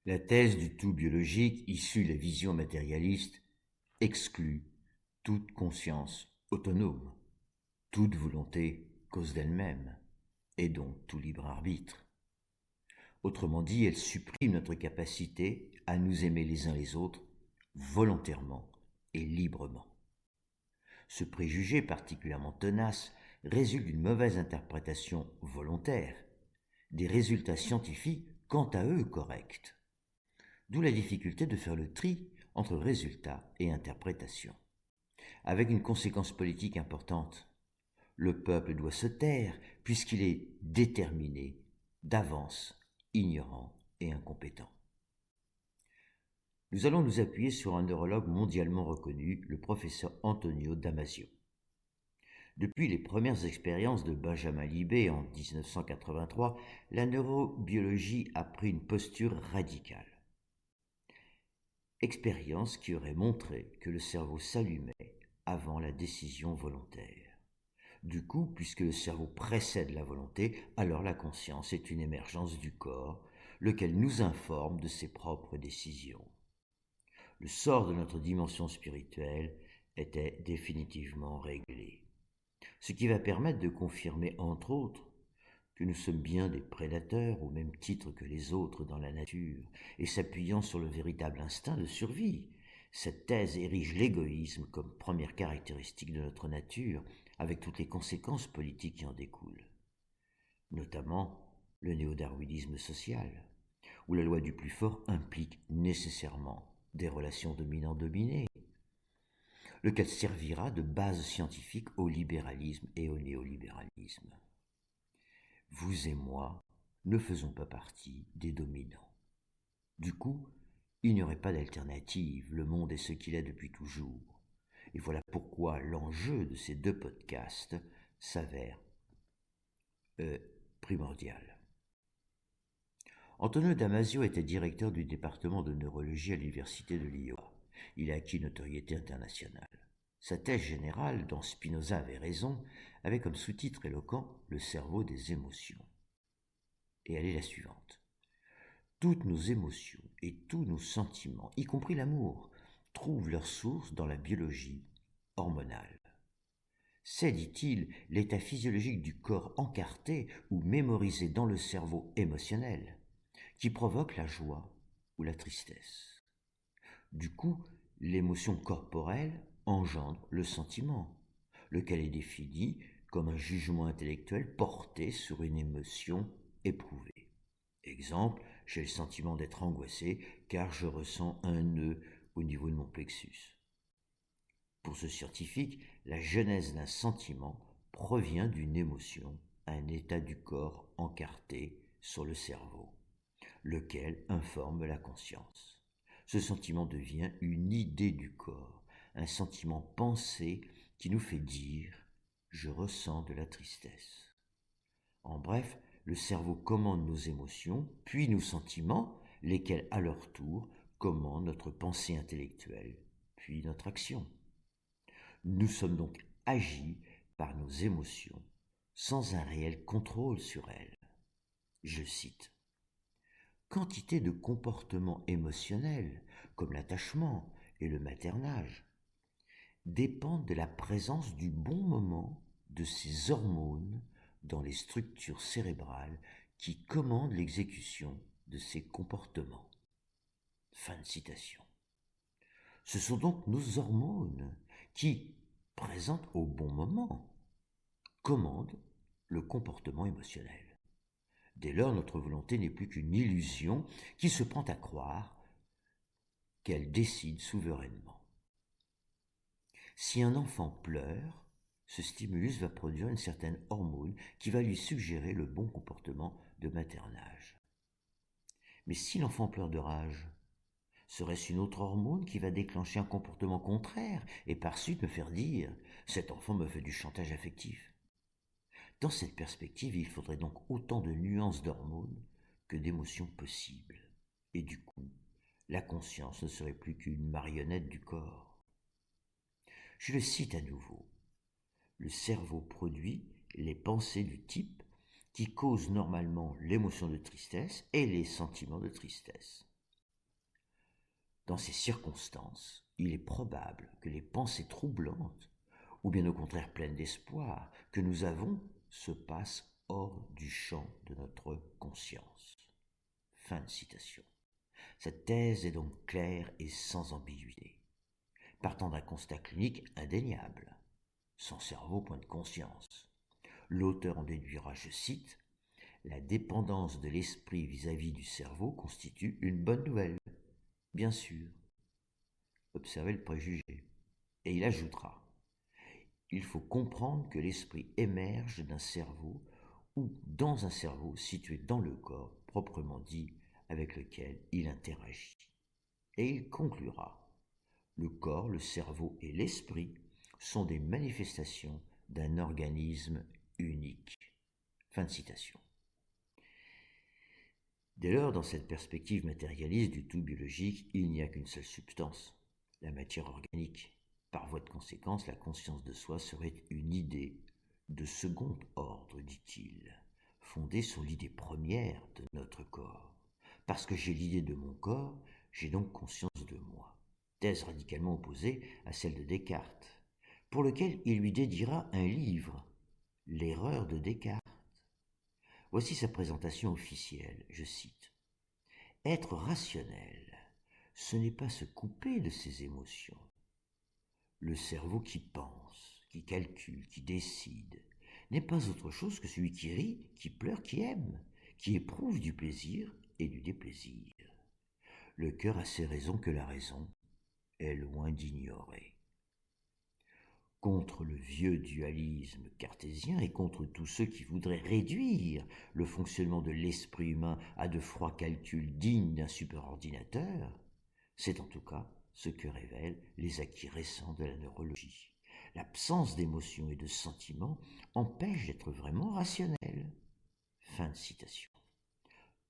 La thèse du tout biologique, issue de la vision matérialiste, exclut toute conscience autonome, toute volonté cause d'elle-même, et donc tout libre arbitre. Autrement dit, elle supprime notre capacité à nous aimer les uns les autres volontairement et librement. Ce préjugé particulièrement tenace résulte d'une mauvaise interprétation volontaire des résultats scientifiques quant à eux corrects. D'où la difficulté de faire le tri entre résultats et interprétation. Avec une conséquence politique importante. Le peuple doit se taire puisqu'il est déterminé, d'avance, ignorant et incompétent. Nous allons nous appuyer sur un neurologue mondialement reconnu, le professeur Antonio Damasio. Depuis les premières expériences de Benjamin Libet en 1983, la neurobiologie a pris une posture radicale. Expérience qui aurait montré que le cerveau s'allumait avant la décision volontaire. Du coup, puisque le cerveau précède la volonté, alors la conscience est une émergence du corps, lequel nous informe de ses propres décisions. Le sort de notre dimension spirituelle était définitivement réglé. Ce qui va permettre de confirmer, entre autres, que nous sommes bien des prédateurs au même titre que les autres dans la nature, et s'appuyant sur le véritable instinct de survie. Cette thèse érige l'égoïsme comme première caractéristique de notre nature, avec toutes les conséquences politiques qui en découlent, notamment le néo-darwinisme social, où la loi du plus fort implique nécessairement des relations dominant-dominé, lequel servira de base scientifique au libéralisme et au néolibéralisme. Vous et moi ne faisons pas partie des dominants. Du coup, il n'y aurait pas d'alternative, le monde est ce qu'il est depuis toujours. Et voilà pourquoi l'enjeu de ces deux podcasts s'avère primordial. Antonio Damasio était directeur du département de neurologie à l'université de l'Iowa. Il a acquis une notoriété internationale. Sa thèse générale, dont Spinoza avait raison, avait comme sous-titre éloquent « Le cerveau des émotions ». Et elle est la suivante. Toutes nos émotions et tous nos sentiments, y compris l'amour, trouvent leur source dans la biologie hormonale. C'est, dit-il, l'état physiologique du corps encarté ou mémorisé dans le cerveau émotionnel qui provoque la joie ou la tristesse. Du coup, l'émotion corporelle engendre le sentiment, lequel est défini comme un jugement intellectuel porté sur une émotion éprouvée. Exemple, j'ai le sentiment d'être angoissé car je ressens un nœud au niveau de mon plexus. Pour ce scientifique, la genèse d'un sentiment provient d'une émotion, un état du corps encarté sur le cerveau, lequel informe la conscience. Ce sentiment devient une idée du corps, un sentiment pensé qui nous fait dire « je ressens de la tristesse ». En bref, le cerveau commande nos émotions, puis nos sentiments, lesquels à leur tour commandent notre pensée intellectuelle, puis notre action. Nous sommes donc agis par nos émotions, sans un réel contrôle sur elles. Je cite. Quantité de comportements émotionnels, comme l'attachement et le maternage, dépendent de la présence du bon moment de ces hormones dans les structures cérébrales qui commandent l'exécution de ces comportements. Fin de citation. Ce sont donc nos hormones qui, présentes au bon moment, commandent le comportement émotionnel. Dès lors, notre volonté n'est plus qu'une illusion qui se prend à croire qu'elle décide souverainement. Si un enfant pleure, ce stimulus va produire une certaine hormone qui va lui suggérer le bon comportement de maternage. Mais si l'enfant pleure de rage, serait-ce une autre hormone qui va déclencher un comportement contraire et par suite me faire dire « cet enfant me fait du chantage affectif ». Dans cette perspective, il faudrait donc autant de nuances d'hormones que d'émotions possibles. Et du coup, la conscience ne serait plus qu'une marionnette du corps. Je le cite à nouveau. Le cerveau produit les pensées du type qui causent normalement l'émotion de tristesse et les sentiments de tristesse. Dans ces circonstances, il est probable que les pensées troublantes, ou bien au contraire pleines d'espoir, que nous avons se passent hors du champ de notre conscience. Fin de citation. Cette thèse est donc claire et sans ambiguïté, partant d'un constat clinique indéniable. Sans cerveau, point de conscience. L'auteur en déduira, je cite, la dépendance de l'esprit vis-à-vis du cerveau constitue une bonne nouvelle. Bien sûr. Observez le préjugé. Et il ajoutera, il faut comprendre que l'esprit émerge d'un cerveau ou dans un cerveau situé dans le corps, proprement dit, avec lequel il interagit. Et il conclura, le corps, le cerveau et l'esprit sont des manifestations d'un organisme unique. Fin de citation. Dès lors, dans cette perspective matérialiste du tout biologique, il n'y a qu'une seule substance, la matière organique. Par voie de conséquence, la conscience de soi serait une idée de second ordre, dit-il, fondée sur l'idée première de notre corps. Parce que j'ai l'idée de mon corps, j'ai donc conscience de moi. Thèse radicalement opposée à celle de Descartes, pour lequel il lui dédiera un livre, L'erreur de Descartes. Voici sa présentation officielle, je cite. Être rationnel, ce n'est pas se couper de ses émotions. Le cerveau qui pense, qui calcule, qui décide, n'est pas autre chose que celui qui rit, qui pleure, qui aime, qui éprouve du plaisir et du déplaisir. Le cœur a ses raisons que la raison est loin d'ignorer. Contre le vieux dualisme cartésien et contre tous ceux qui voudraient réduire le fonctionnement de l'esprit humain à de froids calculs dignes d'un superordinateur, c'est en tout cas ce que révèlent les acquis récents de la neurologie. L'absence d'émotions et de sentiments empêche d'être vraiment rationnel. Fin de citation.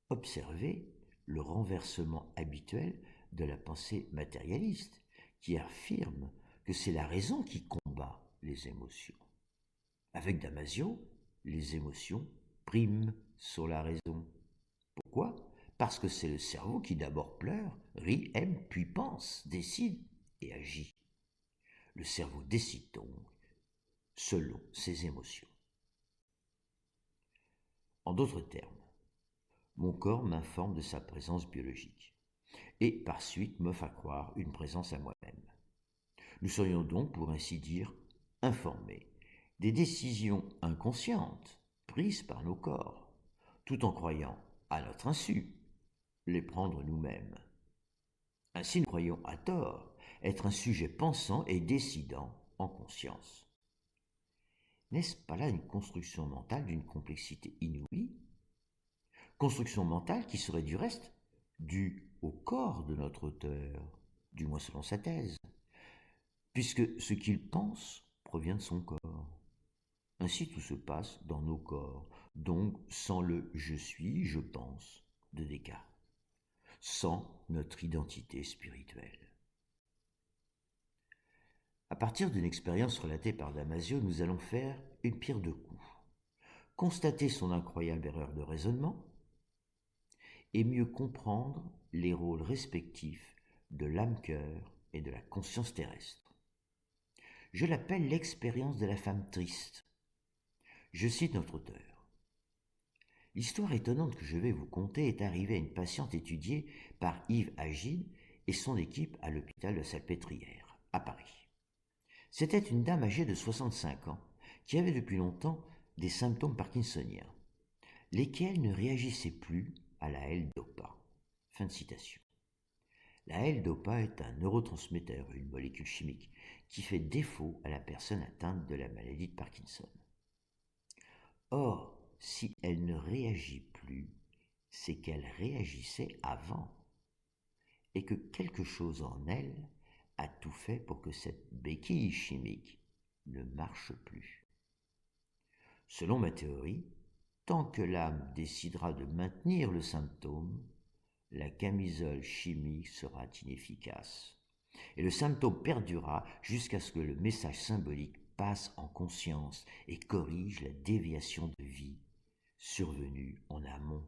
Observez le renversement habituel de la pensée matérialiste qui affirme que c'est la raison qui combat les émotions. Avec Damasio, les émotions priment sur la raison. Pourquoi ? Parce que c'est le cerveau qui d'abord pleure, rit, aime, puis pense, décide et agit. Le cerveau décide donc selon ses émotions. En d'autres termes, mon corps m'informe de sa présence biologique et par suite me fait croire une présence à moi-même. Nous serions donc, pour ainsi dire, informés des décisions inconscientes prises par nos corps, tout en croyant, à notre insu, les prendre nous-mêmes. Ainsi nous croyons à tort être un sujet pensant et décidant en conscience. N'est-ce pas là une construction mentale d'une complexité inouïe ? Construction mentale qui serait du reste due au corps de notre auteur, du moins selon sa thèse, puisque ce qu'il pense provient de son corps. Ainsi tout se passe dans nos corps, donc sans le je suis, je pense de Descartes, sans notre identité spirituelle. À partir d'une expérience relatée par Damasio, nous allons faire une pierre deux coups. Constater son incroyable erreur de raisonnement et mieux comprendre les rôles respectifs de l'âme-cœur et de la conscience terrestre. Je l'appelle l'expérience de la femme triste. Je cite notre auteur. L'histoire étonnante que je vais vous conter est arrivée à une patiente étudiée par Yves Agide et son équipe à l'hôpital de Salpêtrière, à Paris. C'était une dame âgée de 65 ans qui avait depuis longtemps des symptômes parkinsoniens, lesquels ne réagissaient plus à la L-Dopa. Fin de citation. La L-Dopa est un neurotransmetteur, une molécule chimique, qui fait défaut à la personne atteinte de la maladie de Parkinson. Or, si elle ne réagit plus, c'est qu'elle réagissait avant, et que quelque chose en elle a tout fait pour que cette béquille chimique ne marche plus. Selon ma théorie, tant que l'âme décidera de maintenir le symptôme, la camisole chimique sera inefficace, et le symptôme perdurera jusqu'à ce que le message symbolique passe en conscience et corrige la déviation de vie survenue en amont.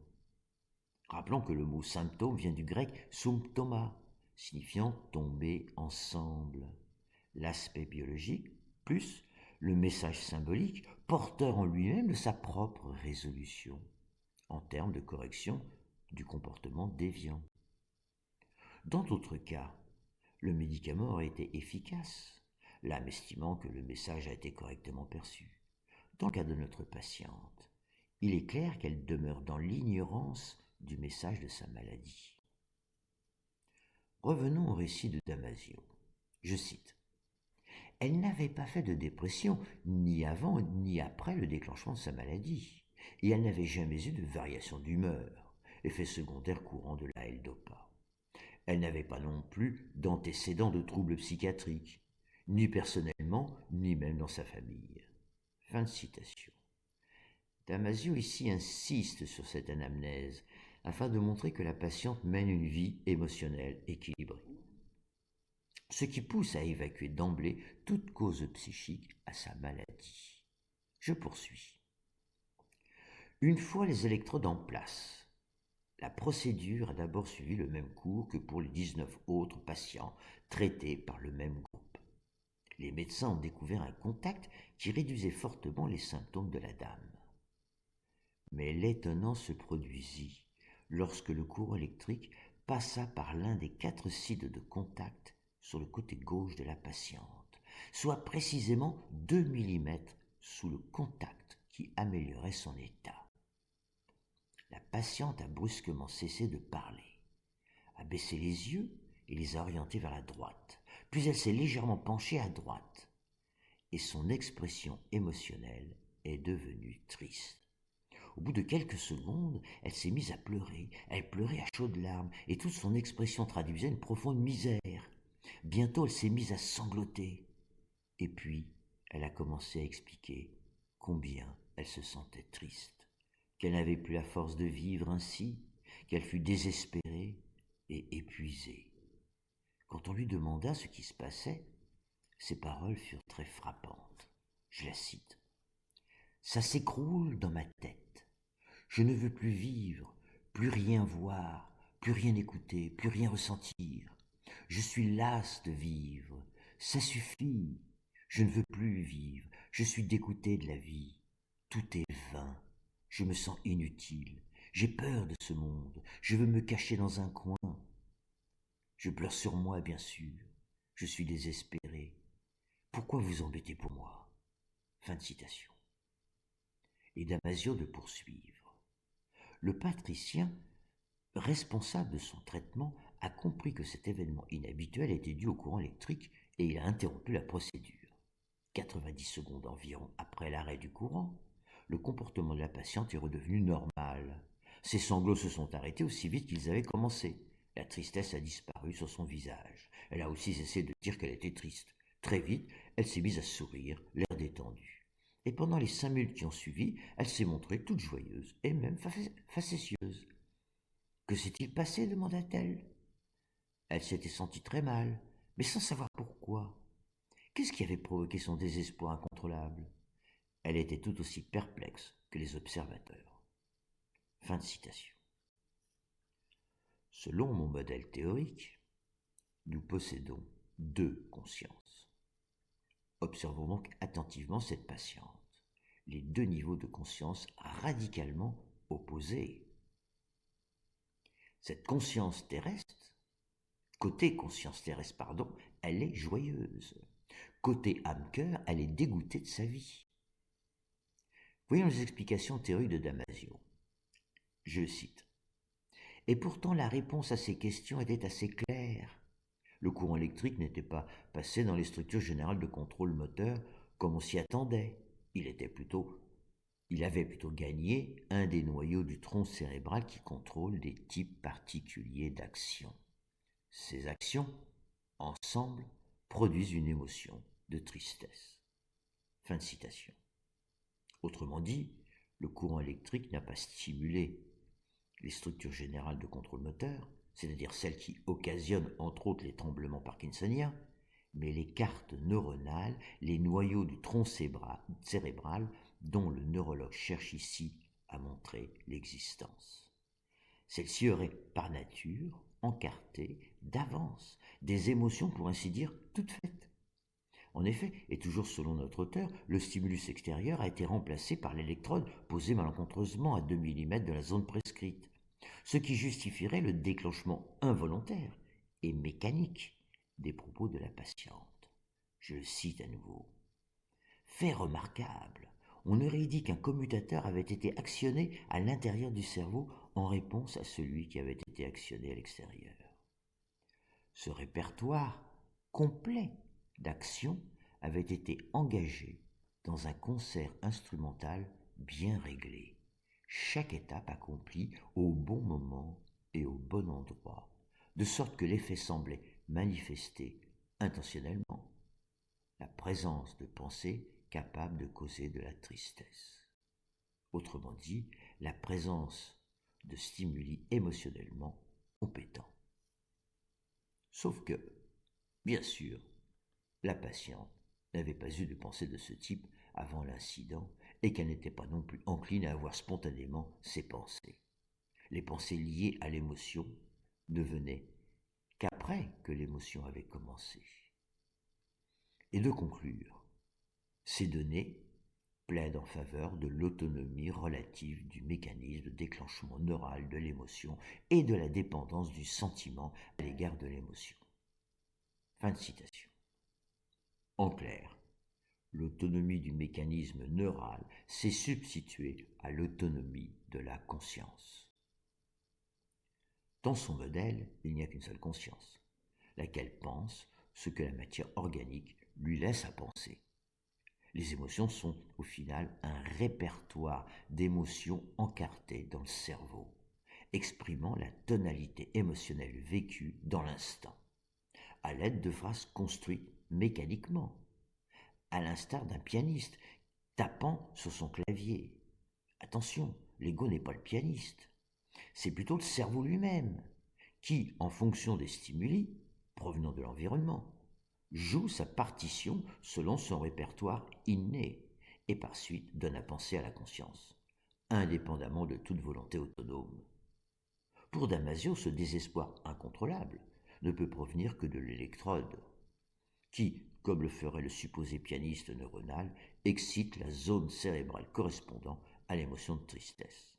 Rappelons que le mot symptôme vient du grec symptoma, signifiant tomber ensemble. L'aspect biologique, plus le message symbolique, porteur en lui-même de sa propre résolution, en termes de correction du comportement déviant. Dans d'autres cas, le médicament aurait été efficace, l'âme estimant que le message a été correctement perçu. Dans le cas de notre patiente, il est clair qu'elle demeure dans l'ignorance du message de sa maladie. Revenons au récit de Damasio. Je cite. Elle n'avait pas fait de dépression, ni avant ni après le déclenchement de sa maladie, et elle n'avait jamais eu de variation d'humeur, effet secondaire courant de la L-Dopa. Elle n'avait pas non plus d'antécédents de troubles psychiatriques, ni personnellement, ni même dans sa famille. Fin de citation. Damasio ici insiste sur cette anamnèse afin de montrer que la patiente mène une vie émotionnelle équilibrée, ce qui pousse à évacuer d'emblée toute cause psychique à sa maladie. Je poursuis. Une fois les électrodes en place, la procédure a d'abord suivi le même cours que pour les 19 autres patients traités par le même groupe. Les médecins ont découvert un contact qui réduisait fortement les symptômes de la dame. Mais l'étonnant se produisit lorsque le courant électrique passa par l'un des 4 sites de contact sur le côté gauche de la patiente, soit précisément 2 mm sous le contact qui améliorait son état. La patiente a brusquement cessé de parler, a baissé les yeux et les a orientés vers la droite, puis elle s'est légèrement penchée à droite, et son expression émotionnelle est devenue triste. Au bout de quelques secondes, elle s'est mise à pleurer. Elle pleurait à chaudes larmes, et toute son expression traduisait une profonde misère. Bientôt, elle s'est mise à sangloter. Et puis, elle a commencé à expliquer combien elle se sentait triste, qu'elle n'avait plus la force de vivre ainsi, qu'elle fut désespérée et épuisée. Quand on lui demanda ce qui se passait, ses paroles furent très frappantes. Je la cite. « Ça s'écroule dans ma tête. Je ne veux plus vivre, plus rien voir, plus rien écouter, plus rien ressentir. Je suis lasse de vivre. Ça suffit. Je ne veux plus vivre. Je suis dégoûtée de la vie. Tout est vain. Je me sens inutile. J'ai peur de ce monde. Je veux me cacher dans un coin. Je pleure sur moi, bien sûr. Je suis désespérée. Pourquoi vous embêter pour moi ?» Fin de citation. Et Damasio de poursuivre. Le patricien, responsable de son traitement, a compris que cet événement inhabituel était dû au courant électrique et il a interrompu la procédure. 90 secondes environ après l'arrêt du courant, le comportement de la patiente est redevenu normal. Ses sanglots se sont arrêtés aussi vite qu'ils avaient commencé. La tristesse a disparu sur son visage. Elle a aussi cessé de dire qu'elle était triste. Très vite, elle s'est mise à sourire, l'air détendu. Et pendant les 5 minutes qui ont suivi, elle s'est montrée toute joyeuse et même facétieuse. « Que s'est-il passé ?» demanda-t-elle. Elle s'était sentie très mal, mais sans savoir pourquoi. Qu'est-ce qui avait provoqué son désespoir incontrôlable ? Elle était tout aussi perplexe que les observateurs. Fin de citation. Selon mon modèle théorique, nous possédons 2 consciences. Observons donc attentivement cette patiente. Les 2 niveaux de conscience radicalement opposés. Cette conscience terrestre, côté conscience terrestre, elle est joyeuse. Côté âme-cœur, elle est dégoûtée de sa vie. Voyons les explications théoriques de Damasio. Je cite. « Et pourtant la réponse à ces questions était assez claire. Le courant électrique n'était pas passé dans les structures générales de contrôle moteur comme on s'y attendait. Il avait plutôt gagné un des noyaux du tronc cérébral qui contrôle des types particuliers d'actions. Ces actions, ensemble, produisent une émotion de tristesse. » Fin de citation. Autrement dit, le courant électrique n'a pas stimulé les structures générales de contrôle moteur, c'est-à-dire celles qui occasionnent entre autres les tremblements parkinsoniens, mais les cartes neuronales, les noyaux du tronc cérébral dont le neurologue cherche ici à montrer l'existence. Celles-ci auraient par nature encarté d'avance des émotions pour ainsi dire toutes faites. En effet, et toujours selon notre auteur, le stimulus extérieur a été remplacé par l'électrode posée malencontreusement à 2 mm de la zone prescrite, ce qui justifierait le déclenchement involontaire et mécanique des propos de la patiente. Je le cite à nouveau. Fait remarquable, on aurait dit qu'un commutateur avait été actionné à l'intérieur du cerveau en réponse à celui qui avait été actionné à l'extérieur. Ce répertoire complet d'actions avait été engagé dans un concert instrumental bien réglé, chaque étape accomplie au bon moment et au bon endroit, de sorte que l'effet semblait manifester intentionnellement la présence de pensées capables de causer de la tristesse. Autrement dit, la présence de stimuli émotionnellement compétents. Sauf que, bien sûr, la patiente n'avait pas eu de pensée de ce type avant l'incident et qu'elle n'était pas non plus encline à avoir spontanément ces pensées. Les pensées liées à l'émotion ne venaient qu'après que l'émotion avait commencé. Et de conclure, ces données plaident en faveur de l'autonomie relative du mécanisme de déclenchement neural de l'émotion et de la dépendance du sentiment à l'égard de l'émotion. Fin de citation. En clair, l'autonomie du mécanisme neural s'est substituée à l'autonomie de la conscience. Dans son modèle, il n'y a qu'une seule conscience, laquelle pense ce que la matière organique lui laisse à penser. Les émotions sont, au final, un répertoire d'émotions encartées dans le cerveau, exprimant la tonalité émotionnelle vécue dans l'instant, à l'aide de phrases construites mécaniquement, à l'instar d'un pianiste tapant sur son clavier. Attention, l'ego n'est pas le pianiste, c'est plutôt le cerveau lui-même, qui, en fonction des stimuli provenant de l'environnement, joue sa partition selon son répertoire inné et par suite donne à penser à la conscience, indépendamment de toute volonté autonome. Pour Damasio, ce désespoir incontrôlable ne peut provenir que de l'électrode, qui, comme le ferait le supposé pianiste neuronal, excite la zone cérébrale correspondant à l'émotion de tristesse.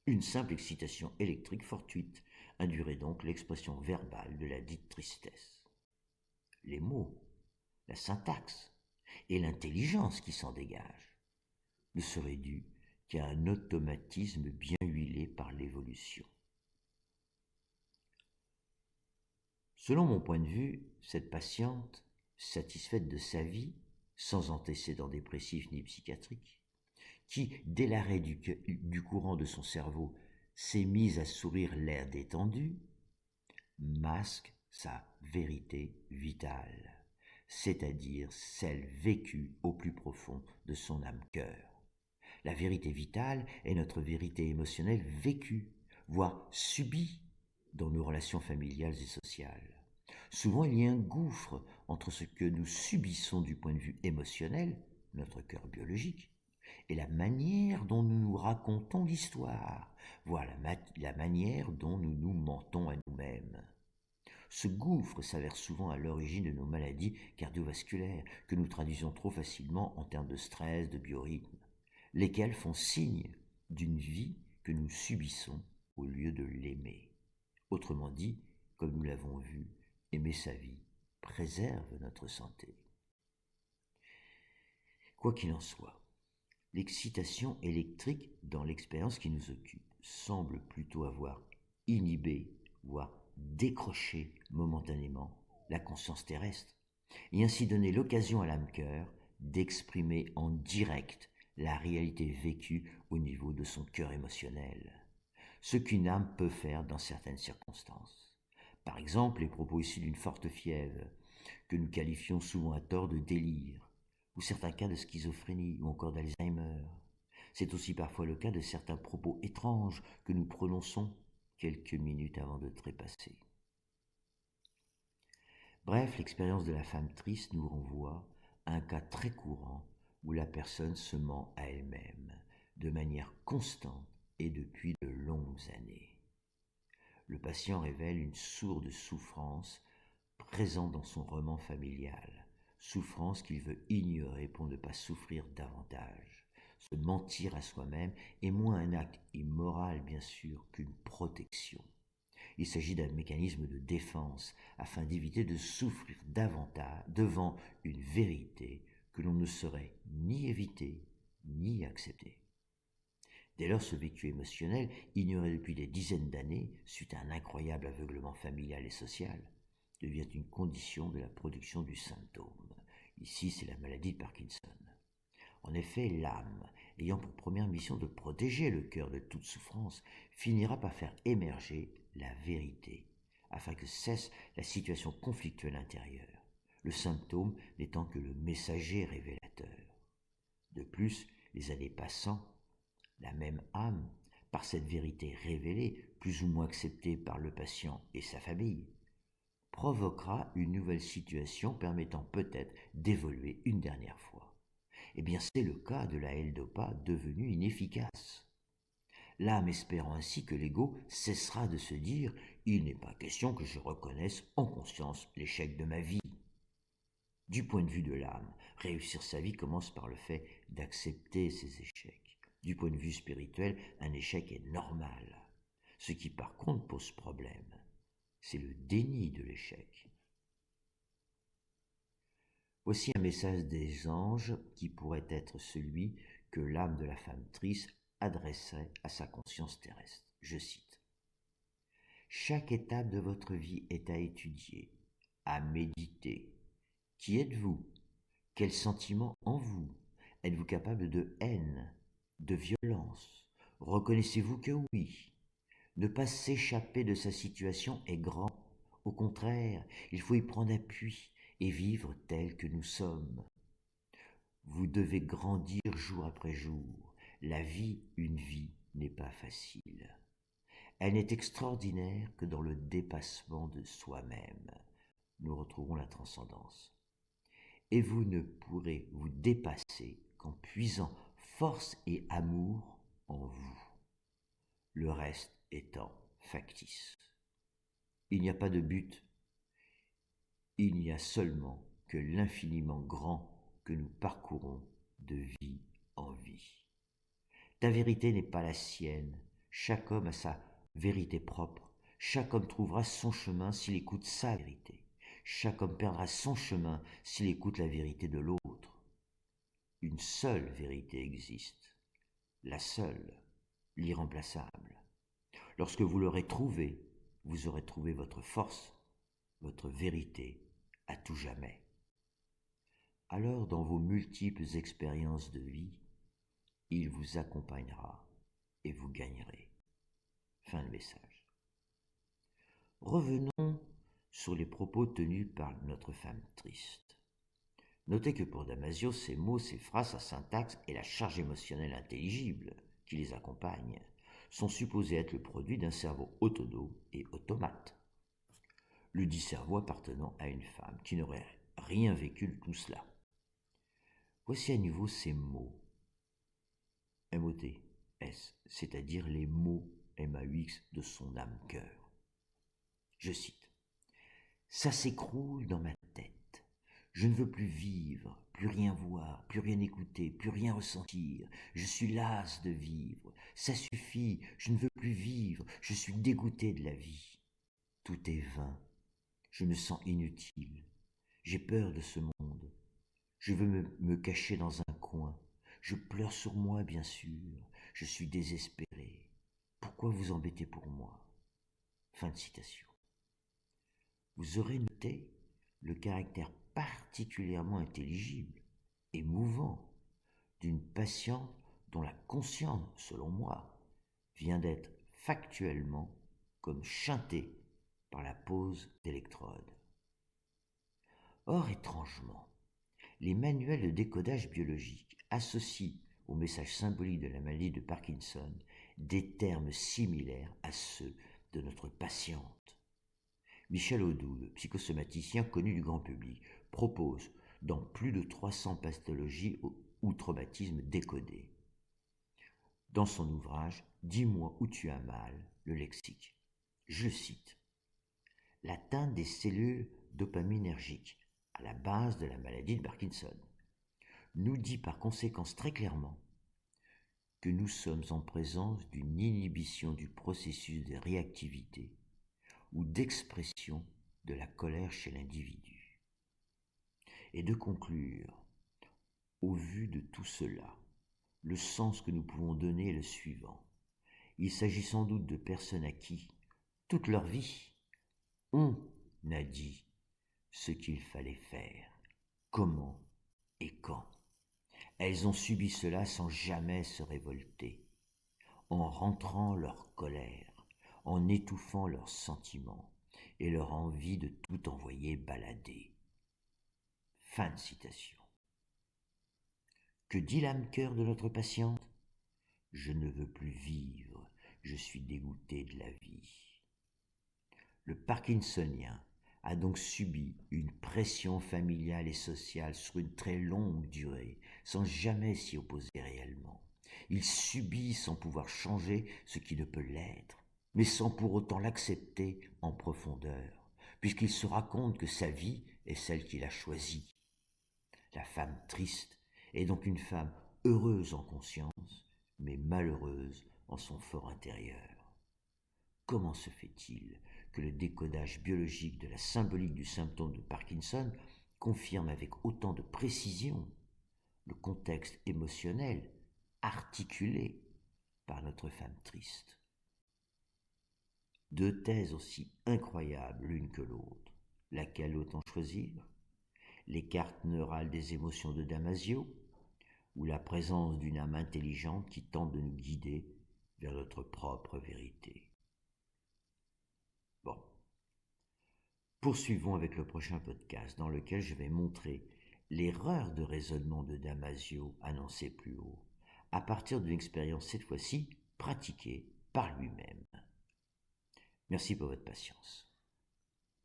Une simple excitation électrique fortuite induirait donc l'expression verbale de la dite tristesse. Les mots, la syntaxe et l'intelligence qui s'en dégagent ne seraient dus qu'à un automatisme bien huilé par l'évolution. Selon mon point de vue, cette patiente, satisfaite de sa vie, sans antécédents dépressifs ni psychiatriques, qui, dès l'arrêt du courant de son cerveau, s'est mise à sourire l'air détendu, masque sa vérité vitale, c'est-à-dire celle vécue au plus profond de son âme-cœur. La vérité vitale est notre vérité émotionnelle vécue, voire subie dans nos relations familiales et sociales. Souvent, il y a un gouffre entre ce que nous subissons du point de vue émotionnel, notre cœur biologique, et la manière dont nous nous racontons l'histoire, voire la manière dont nous nous mentons à nous-mêmes. Ce gouffre s'avère souvent à l'origine de nos maladies cardiovasculaires que nous traduisons trop facilement en termes de stress, de biorhythme, lesquels font signe d'une vie que nous subissons au lieu de l'aimer. Autrement dit, comme nous l'avons vu, aimer sa vie préserve notre santé. Quoi qu'il en soit, l'excitation électrique dans l'expérience qui nous occupe semble plutôt avoir inhibé, voire décroché momentanément la conscience terrestre, et ainsi donner l'occasion à l'âme-cœur d'exprimer en direct la réalité vécue au niveau de son cœur émotionnel, ce qu'une âme peut faire dans certaines circonstances. Par exemple, les propos issus d'une forte fièvre, que nous qualifions souvent à tort de délire, ou certains cas de schizophrénie ou encore d'Alzheimer. C'est aussi parfois le cas de certains propos étranges que nous prononçons quelques minutes avant de trépasser. Bref, l'expérience de la femme triste nous renvoie à un cas très courant où la personne se ment à elle-même de manière constante et depuis de longues années. le patient révèle une sourde souffrance présente dans son roman familial, souffrance qu'il veut ignorer pour ne pas souffrir davantage. Se mentir à soi-même est moins un acte immoral, bien sûr, qu'une protection. Il s'agit d'un mécanisme de défense afin d'éviter de souffrir davantage devant une vérité que l'on ne saurait ni éviter ni accepter. Dès lors, ce vécu émotionnel, ignoré depuis des dizaines d'années, suite à un incroyable aveuglement familial et social, devient une condition de la production du symptôme. Ici, c'est la maladie de Parkinson. En effet, l'âme, ayant pour première mission de protéger le cœur de toute souffrance, finira par faire émerger la vérité, afin que cesse la situation conflictuelle intérieure, le symptôme n'étant que le messager révélateur. De plus, les années passant, la même âme, par cette vérité révélée, plus ou moins acceptée par le patient et sa famille, provoquera une nouvelle situation permettant peut-être d'évoluer une dernière fois. Eh bien, c'est le cas de la L-Dopa devenue inefficace. L'âme espérant ainsi que l'ego cessera de se dire « il n'est pas question que je reconnaisse en conscience l'échec de ma vie ». Du point de vue de l'âme, réussir sa vie commence par le fait d'accepter ses échecs. Du point de vue spirituel, un échec est normal. Ce qui par contre pose problème, c'est le déni de l'échec. Voici un message des anges qui pourrait être celui que l'âme de la femme triste adresserait à sa conscience terrestre. Je cite. « Chaque étape de votre vie est à étudier, à méditer. Qui êtes-vous? Quel sentiment en vous? Êtes-vous capable de haine, de violence? Reconnaissez-vous que oui? Ne pas s'échapper de sa situation est grand. Au contraire, il faut y prendre appui et vivre tel que nous sommes. Vous devez grandir jour après jour. La vie, une vie, n'est pas facile. Elle n'est extraordinaire que dans le dépassement de soi-même. Nous retrouvons la transcendance. Et vous ne pourrez vous dépasser qu'en puisant force et amour en vous. Le reste étant factice. Il n'y a pas de but. Il n'y a seulement que l'infiniment grand que nous parcourons de vie en vie. Ta vérité n'est pas la sienne. Chaque homme a sa vérité propre. Chaque homme trouvera son chemin s'il écoute sa vérité. Chaque homme perdra son chemin s'il écoute la vérité de l'autre. Une seule vérité existe. La seule, l'irremplaçable. Lorsque vous l'aurez trouvée, vous aurez trouvé votre force, votre vérité à tout jamais. Alors, dans vos multiples expériences de vie, il vous accompagnera et vous gagnerez. Fin de message. Revenons sur les propos tenus par notre femme triste. Notez que pour Damasio, ces mots, ces phrases, sa syntaxe et la charge émotionnelle intelligible qui les accompagne sont supposés être le produit d'un cerveau autonome et automate. Le dit cerveau appartenant à une femme qui n'aurait rien vécu de tout cela. Voici à nouveau ces mots. M-O-T-S, c'est-à-dire les mots M-A-U-X de son âme-cœur. Je cite. « Ça s'écroule dans ma tête. Je ne veux plus vivre, plus rien voir, plus rien écouter, plus rien ressentir. Je suis lasse de vivre. Ça suffit, je ne veux plus vivre. Je suis dégoûté de la vie. Tout est vain. Je me sens inutile. J'ai peur de ce monde. Je veux me cacher dans un coin. Je pleure sur moi, bien sûr. Je suis désespéré. Pourquoi vous embêter pour moi ?» Fin de citation. Vous aurez noté le caractère particulièrement intelligible, émouvant, d'une patiente dont la conscience, selon moi, vient d'être factuellement comme chantée par la pose d'électrodes. Or, étrangement, les manuels de décodage biologique associent au message symbolique de la maladie de Parkinson des termes similaires à ceux de notre patiente. Michel Audou, le psychosomaticien connu du grand public, propose dans plus de 300 pathologies ou traumatismes décodés. Dans son ouvrage « Dis-moi où tu as mal », le lexique. Je cite, l'atteinte des cellules dopaminergiques à la base de la maladie de Parkinson nous dit par conséquent très clairement que nous sommes en présence d'une inhibition du processus de réactivité ou d'expression de la colère chez l'individu. Et de conclure, au vu de tout cela, le sens que nous pouvons donner est le suivant. Il s'agit sans doute de personnes à qui, toute leur vie, on a dit ce qu'il fallait faire, comment et quand. Elles ont subi cela sans jamais se révolter, en rentrant leur colère, en étouffant leurs sentiments et leur envie de tout envoyer balader. Fin de citation. Que dit l'âme-cœur de notre patiente? Je ne veux plus vivre, je suis dégoûté de la vie. Le parkinsonien a donc subi une pression familiale et sociale sur une très longue durée, sans jamais s'y opposer réellement. Il subit sans pouvoir changer ce qui ne peut l'être, mais sans pour autant l'accepter en profondeur, puisqu'il se raconte que sa vie est celle qu'il a choisie. La femme triste est donc une femme heureuse en conscience, mais malheureuse en son fort intérieur. Comment se fait-il que le décodage biologique de la symbolique du symptôme de Parkinson confirme avec autant de précision le contexte émotionnel articulé par notre femme triste? Deux thèses aussi incroyables l'une que l'autre. Laquelle autant choisir? Les cartes neurales des émotions de Damasio ou la présence d'une âme intelligente qui tente de nous guider vers notre propre vérité? Bon. Poursuivons avec le prochain podcast dans lequel je vais montrer l'erreur de raisonnement de Damasio annoncée plus haut, à partir d'une expérience cette fois-ci pratiquée par lui-même. Merci pour votre patience.